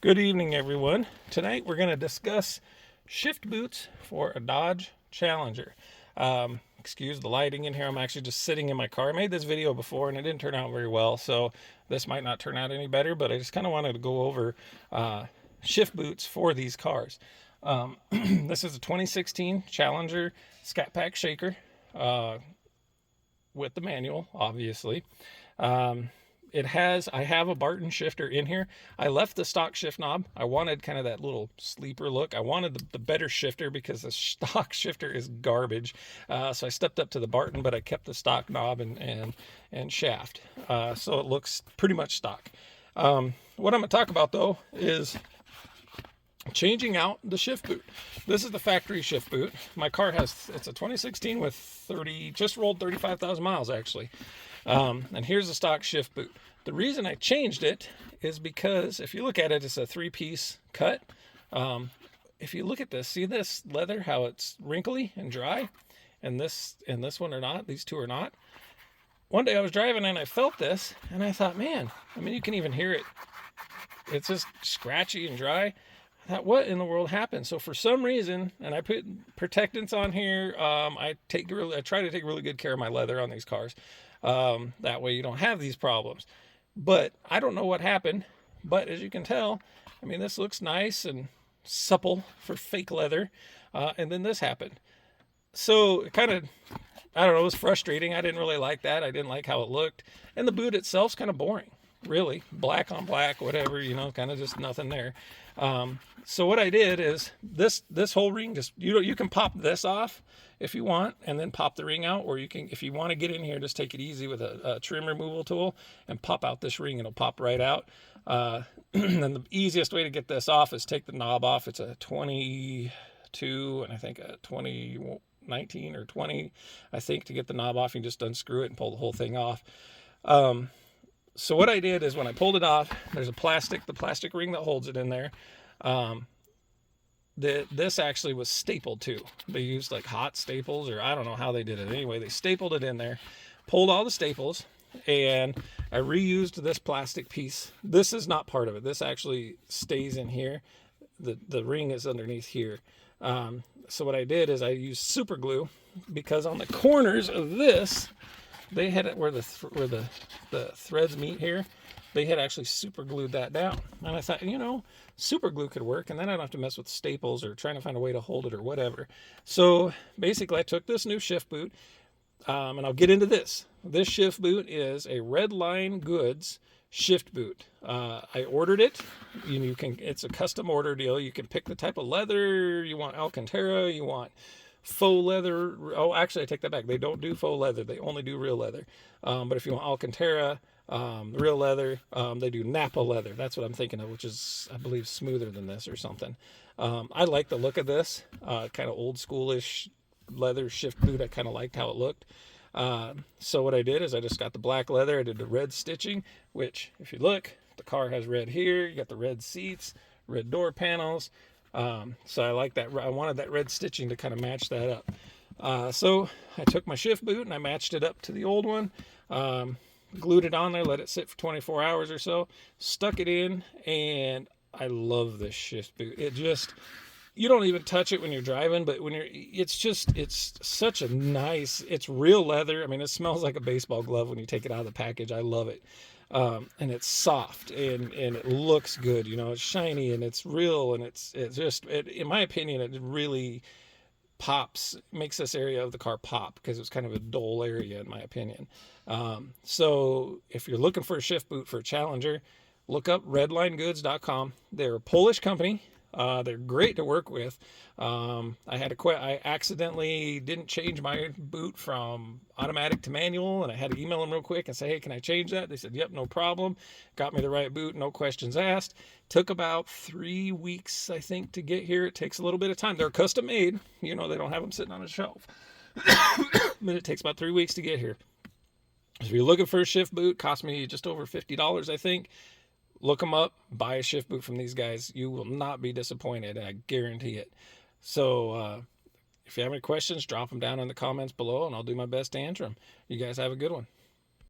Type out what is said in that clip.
Good evening, everyone. Tonight we're going to discuss shift boots for a Dodge Challenger. Excuse the lighting in here. I'm actually just sitting in my car. I made this video before and it didn't turn out very well, so this might not turn out any better, but I just kind of wanted to go over shift boots for these cars. This is a 2016 Challenger Scat Pack Shaker with the manual, obviously. I have a Barton shifter in here. I left the stock shift knob. I wanted kind of that little sleeper look. I wanted the better shifter because the stock shifter is garbage. So I stepped up to the Barton, but I kept the stock knob and shaft. So it looks pretty much stock. What I'm going to talk about though is changing out the shift boot. This is the factory shift boot. My car it's a 2016 with just rolled 35,000 miles actually. And here's the stock shift boot. The reason I changed it is because if you look at it, it's a 3-piece cut. If you look at this, see this leather, how it's wrinkly and dry, and this one are not, these two are not. One day I was driving and I felt this and I thought, man, I mean, you can even hear it. It's just scratchy and dry. I thought, what in the world happened? So for some reason, and I put protectants on here, I try to take really good care of my leather on these cars. That way you don't have these problems. But I don't know what happened. But as you can tell, I mean, this looks nice and supple for fake leather. And then this happened. So it kind of, I don't know, it was frustrating. I didn't really like that. I didn't like how it looked. And the boot itself's kind of boring. Really, black on black, whatever, kind of just nothing there. So what I did is this whole ring, just you can pop this off if you want and then pop the ring out, or you can, if you want to get in here, just take it easy with a trim removal tool and pop out this ring. It'll pop right out. And the easiest way to get this off is take the knob off. It's a 22 and I think a 2019 or 20, I think. To get the knob off, you just unscrew it and pull the whole thing off. So what I did is when I pulled it off, there's the plastic ring that holds it in there. This actually was stapled too. They used like hot staples, or I don't know how they did it. Anyway, they stapled it in there, pulled all the staples, and I reused this plastic piece. This is not part of it. This actually stays in here. The ring is underneath here. So what I did is I used super glue, because on the corners of this, they had it where the threads meet here. They had actually super glued that down. And I thought, super glue could work, and then I don't have to mess with staples or trying to find a way to hold it or whatever. So basically I took this new shift boot, and I'll get into this. This shift boot is a Redline Goods shift boot. I ordered it. It's a custom order deal. You can pick the type of leather you want. Alcantara, you want faux leather. Oh, actually I take that back. They don't do faux leather. They only do real leather. But if you want Alcantara, real leather, they do Napa leather. That's what I'm thinking of, which is, I believe, smoother than this or something. I like the look of this, kind of old schoolish leather shift boot. I kind of liked how it looked. So what I did is I just got the black leather. I did the red stitching, which if you look, the car has red here. You got the red seats, red door panels. So I like that. I wanted that red stitching to kind of match that up. So I took my shift boot and I matched it up to the old one, glued it on there, let it sit for 24 hours or so, stuck it in, and I love this shift boot. It just, you don't even touch it when you're driving, but when it's such a nice, it's real leather. I mean, it smells like a baseball glove when you take it out of the package. I love it. And it's soft and it looks good, it's shiny and it's real, and it's just, in my opinion, it really pops, makes this area of the car pop, because it's kind of a dull area in my opinion. So if you're looking for a shift boot for a Challenger, look up RedlineGoods.com. They're a Polish company. They're great to work with. I accidentally didn't change my boot from automatic to manual, and I had to email them real quick and say, hey, can I change that? They said, yep, no problem. Got me the right boot, no questions asked. Took about 3 weeks, I think, to get here. It takes a little bit of time. They're custom made. They don't have them sitting on a shelf. But it takes about 3 weeks to get here. So if you're looking for a shift boot, cost me just over $50, I think. Look them up, buy a shift boot from these guys. You will not be disappointed, I guarantee it. So if you have any questions, drop them down in the comments below, and I'll do my best to answer them. You guys have a good one.